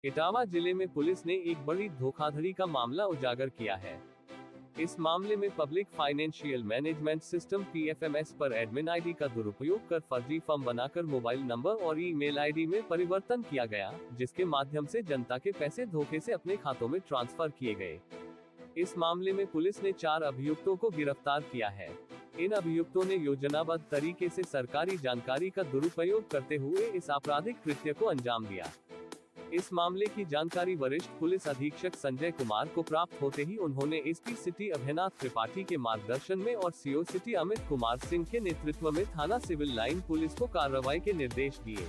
इटावा जिले में पुलिस ने एक बड़ी धोखाधड़ी का मामला उजागर किया है। इस मामले में public financial management system PFMS पर एडमिन आईडी का दुरुपयोग कर फर्जी फॉर्म बनाकर मोबाइल नंबर और ईमेल आईडी में परिवर्तन किया गया, जिसके माध्यम से जनता के पैसे धोखे से अपने खातों में ट्रांसफर किए गए। इस मामले में पुलिस ने 4 अभियुक्तों को गिरफ्तार किया है। इन अभियुक्तों ने योजनाबद्ध तरीके से सरकारी जानकारी का दुरुपयोग करते हुए इस आपराधिक कृत्य को अंजाम दिया। इस मामले की जानकारी वरिष्ठ पुलिस अधीक्षक संजय कुमार को प्राप्त होते ही उन्होंने एसपी सिटी अभयनाथ त्रिपाठी के मार्गदर्शन में और CO सिटी अमित कुमार सिंह के नेतृत्व में थाना सिविल लाइन पुलिस को कार्रवाई के निर्देश दिए।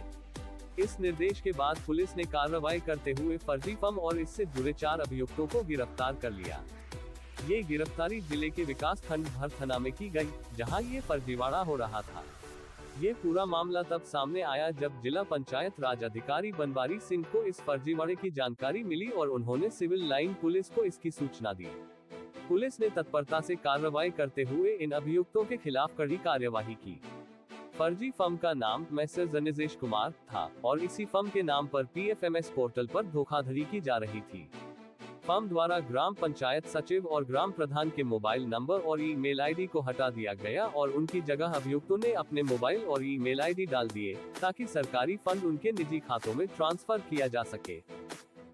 इस निर्देश के बाद पुलिस ने कार्रवाई करते हुए फर्जी फॉर्म और इससे जुड़े 4 अभियुक्तों को गिरफ्तार कर लिया। ये गिरफ्तारी जिले के विकास खंड भरथना में की गई, जहां ये फर्जीवाड़ा हो रहा था। ये पूरा मामला तब सामने आया जब जिला पंचायत राज अधिकारी बनवारी सिंह को इस फर्जीवाड़े की जानकारी मिली और उन्होंने सिविल लाइन पुलिस को इसकी सूचना दी। पुलिस ने तत्परता से कार्रवाई करते हुए इन अभियुक्तों के खिलाफ कड़ी कार्यवाही की। फर्जी फर्म का नाम मैसर जनिजेश कुमार था और इसी फर्म के नाम पर PFMS पोर्टल पर धोखाधड़ी की जा रही थी। फर्म द्वारा ग्राम पंचायत सचिव और ग्राम प्रधान के मोबाइल नंबर और ईमेल आईडी को हटा दिया गया और उनकी जगह अभियुक्तों ने अपने मोबाइल और ईमेल आईडी डाल दिए, ताकि सरकारी फंड उनके निजी खातों में ट्रांसफर किया जा सके।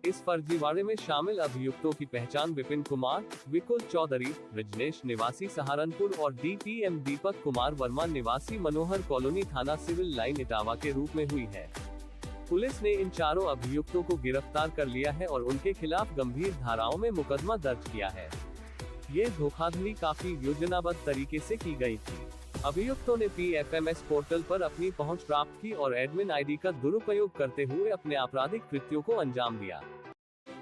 इस फर्जीवाड़े में शामिल अभियुक्तों की पहचान विपिन कुमार, विकुल चौधरी, रजनेश निवासी सहारनपुर और DPM दीपक कुमार वर्मा निवासी मनोहर कॉलोनी थाना सिविल लाइन इटावा के रूप में हुई है। पुलिस ने इन 4 अभियुक्तों को गिरफ्तार कर लिया है और उनके खिलाफ गंभीर धाराओं में मुकदमा दर्ज किया है। ये धोखाधड़ी काफी योजनाबद्ध तरीके से की गई थी। अभियुक्तों ने PFMS पोर्टल पर अपनी पहुंच प्राप्त की और एडमिन आईडी का दुरुपयोग करते हुए अपने आपराधिक कृत्यों को अंजाम दिया।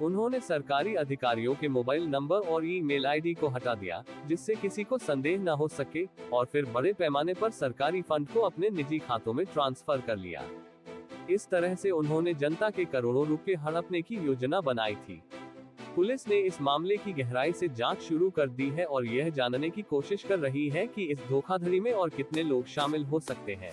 उन्होंने सरकारी अधिकारियों के मोबाइल नंबर और ईमेल आईडी को हटा दिया, जिससे किसी को संदेह न हो सके, और फिर बड़े पैमाने पर सरकारी फंड को अपने निजी खातों में ट्रांसफर कर लिया। इस तरह से उन्होंने जनता के करोड़ों रुपए हड़पने की योजना बनाई थी। पुलिस ने इस मामले की गहराई से जांच शुरू कर दी है और यह जानने की कोशिश कर रही है कि इस धोखाधड़ी में और कितने लोग शामिल हो सकते हैं।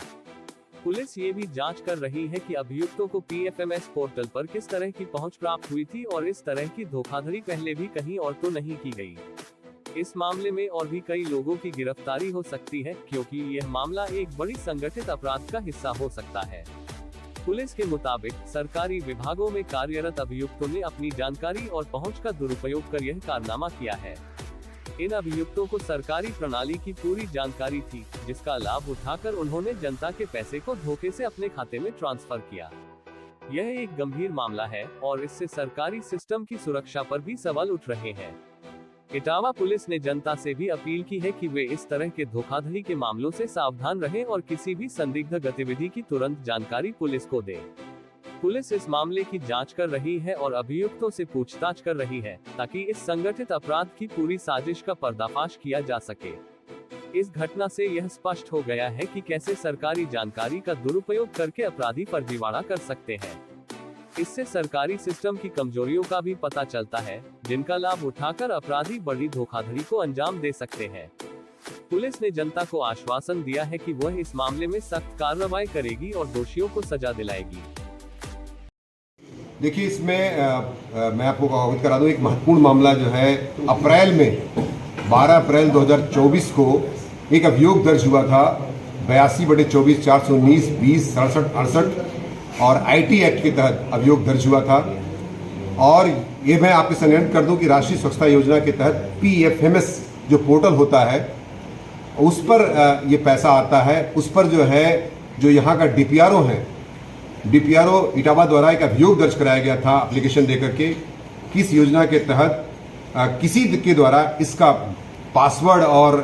पुलिस ये भी जांच कर रही है कि अभियुक्तों को PFMS पोर्टल पर किस तरह की पहुंच प्राप्त हुई थी और इस तरह की धोखाधड़ी पहले भी कहीं और तो नहीं की गई। इस मामले में और भी कई लोगों की गिरफ्तारी हो सकती है, क्योंकि यह मामला एक बड़ी संगठित अपराध का हिस्सा हो सकता है। पुलिस के मुताबिक सरकारी विभागों में कार्यरत अभियुक्तों ने अपनी जानकारी और पहुंच का दुरुपयोग कर यह कारनामा किया है। इन अभियुक्तों को सरकारी प्रणाली की पूरी जानकारी थी, जिसका लाभ उठाकर उन्होंने जनता के पैसे को धोखे से अपने खाते में ट्रांसफर किया। यह एक गंभीर मामला है और इससे सरकारी सिस्टम की सुरक्षा पर भी सवाल उठ रहे हैं। इटावा पुलिस ने जनता से भी अपील की है कि वे इस तरह के धोखाधड़ी के मामलों से सावधान रहें और किसी भी संदिग्ध गतिविधि की तुरंत जानकारी पुलिस को दें। पुलिस इस मामले की जांच कर रही है और अभियुक्तों से पूछताछ कर रही है, ताकि इस संगठित अपराध की पूरी साजिश का पर्दाफाश किया जा सके। इस घटना से यह स्पष्ट हो गया है कि कैसे सरकारी जानकारी का दुरुपयोग करके अपराधी फर्जीवाड़ा कर सकते हैं। इससे सरकारी सिस्टम की कमजोरियों का भी पता चलता है, जिनका लाभ उठाकर अपराधी बड़ी धोखाधड़ी को अंजाम दे सकते हैं। पुलिस ने जनता को आश्वासन दिया है कि वह इस मामले में सख्त कार्रवाई करेगी और दोषियों को सजा दिलाएगी। देखिए, इसमें मैं आपको अवगत करा दूं, एक महत्वपूर्ण मामला जो है अप्रैल में 12 अप्रैल 2024 को एक अभियोग दर्ज हुआ था 82/24 419 20 67 68 और IT एक्ट के तहत अभियोग दर्ज हुआ था। और ये मैं आपके संज्ञान कर दूं कि राष्ट्रीय स्वच्छता योजना के तहत PFMS जो पोर्टल होता है, उस पर ये पैसा आता है। उस पर जो है, जो यहाँ का DPRO है, DPRO इटावा द्वारा एक अभियोग दर्ज कराया गया था एप्लीकेशन देकर के, किस योजना के तहत किसी के द्वारा इसका पासवर्ड और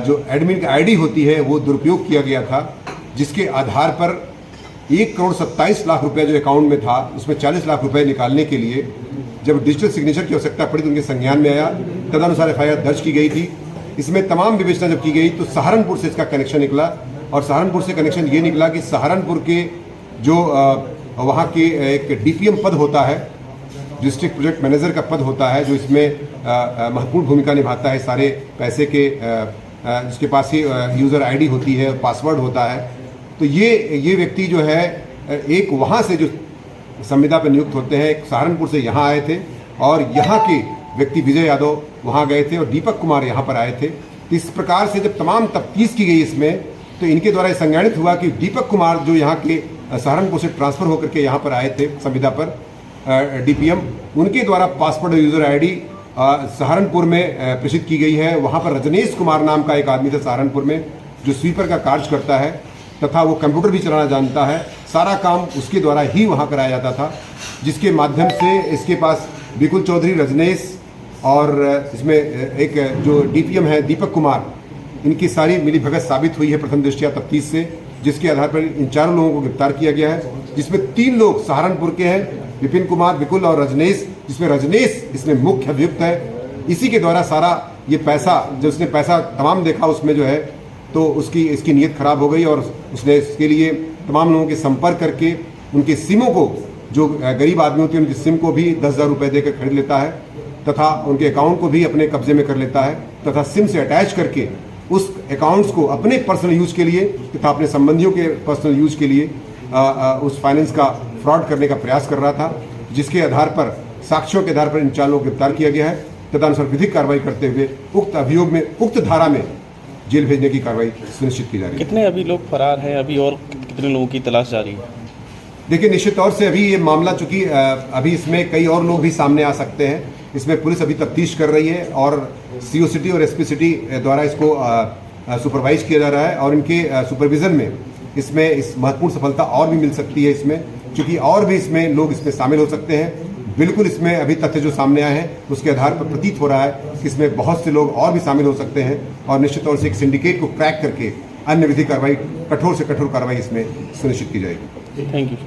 जो एडमिन की ID होती है वो दुरुपयोग किया गया था, जिसके आधार पर 1,27,00,000 रुपये जो अकाउंट में था, उसमें 40 लाख रुपए निकालने के लिए जब डिजिटल सिग्नेचर की आवश्यकता पड़ी तो उनके संज्ञान में आया। तदनुसार FIR दर्ज की गई थी। इसमें तमाम विवेचना जब की गई तो सहारनपुर से इसका कनेक्शन निकला, और सहारनपुर से कनेक्शन ये निकला कि सहारनपुर के जो वहाँ के एक DPM पद होता है, डिस्ट्रिक्ट प्रोजेक्ट मैनेजर का पद होता है, जो इसमें महत्वपूर्ण भूमिका निभाता है सारे पैसे के, जिसके पास ही यूज़र ID होती है, पासवर्ड होता है। तो ये व्यक्ति जो है एक वहाँ से जो संविदा पर नियुक्त होते हैं सहारनपुर से यहाँ आए थे और यहाँ के व्यक्ति विजय यादव वहाँ गए थे और दीपक कुमार यहाँ पर आए थे। तो इस प्रकार से जब तमाम तफ्तीश की गई इसमें, तो इनके द्वारा संज्ञानित हुआ कि दीपक कुमार जो यहाँ के सहारनपुर से ट्रांसफ़र होकर के यहाँ पर आए थे संविदा पर DPM, उनके द्वारा पासपोर्ट और यूज़र ID सहारनपुर में प्रेषित की गई है। वहाँ पर रजनीश कुमार नाम का एक आदमी था सहारनपुर में जो स्वीपर का कार्य करता है तथा वो कंप्यूटर भी चलाना जानता है। सारा काम उसके द्वारा ही वहाँ कराया जाता था, जिसके माध्यम से इसके पास विपुल चौधरी, रजनीश और इसमें एक जो DPM है दीपक कुमार, इनकी सारी मिलीभगत साबित हुई है प्रथम दृष्टया तफ्तीश से, जिसके आधार पर इन चारों लोगों को गिरफ्तार किया गया है, जिसमें 3 लोग सहारनपुर के हैं, विपिन कुमार, विपुल और रजनीश, जिसमें रजनीश इसमें मुख्य अभियुक्त है। इसी के द्वारा सारा ये पैसा, जो उसने पैसा तमाम देखा उसमें जो है, तो इसकी नीयत खराब हो गई और उसने इसके लिए तमाम लोगों के संपर्क करके उनके सिमों को, जो गरीब आदमी होते हैं उनकी सिम को भी 10,000 रुपये देकर खरीद लेता है तथा उनके अकाउंट को भी अपने कब्जे में कर लेता है तथा सिम से अटैच करके उस अकाउंट्स को अपने पर्सनल यूज के लिए तथा अपने संबंधियों के पर्सनल यूज के लिए उस फाइनेंस का फ्रॉड करने का प्रयास कर रहा था, जिसके आधार पर साक्ष्यों के आधार पर इन 4 लोगों को गिरफ्तार किया गया है तथा अनुसार विधिक कार्रवाई करते हुए उक्त अभियोग में, उक्त धारा में जेल भेजने की कार्रवाई सुनिश्चित की जा रही है। कितने अभी लोग फरार हैं, अभी और कितने लोगों की तलाश जारी है? देखिए, निश्चित तौर से अभी ये मामला, चूंकि अभी इसमें कई और लोग भी सामने आ सकते हैं, इसमें पुलिस अभी तफ्तीश कर रही है और CO सिटी और SP सिटी द्वारा इसको सुपरवाइज किया जा रहा है और इनके सुपरविजन में इसमें इस महत्वपूर्ण सफलता और भी मिल सकती है इसमें, क्योंकि और भी इसमें लोग इसमें शामिल हो सकते हैं। बिल्कुल इसमें अभी तथ्य जो सामने आए हैं उसके आधार पर प्रतीत हो रहा है कि इसमें बहुत से लोग और भी शामिल हो सकते हैं और निश्चित तौर से एक सिंडिकेट को क्रैक करके अन्य विधिक कार्रवाई, कठोर से कठोर कार्रवाई इसमें सुनिश्चित की जाएगी। Thank you.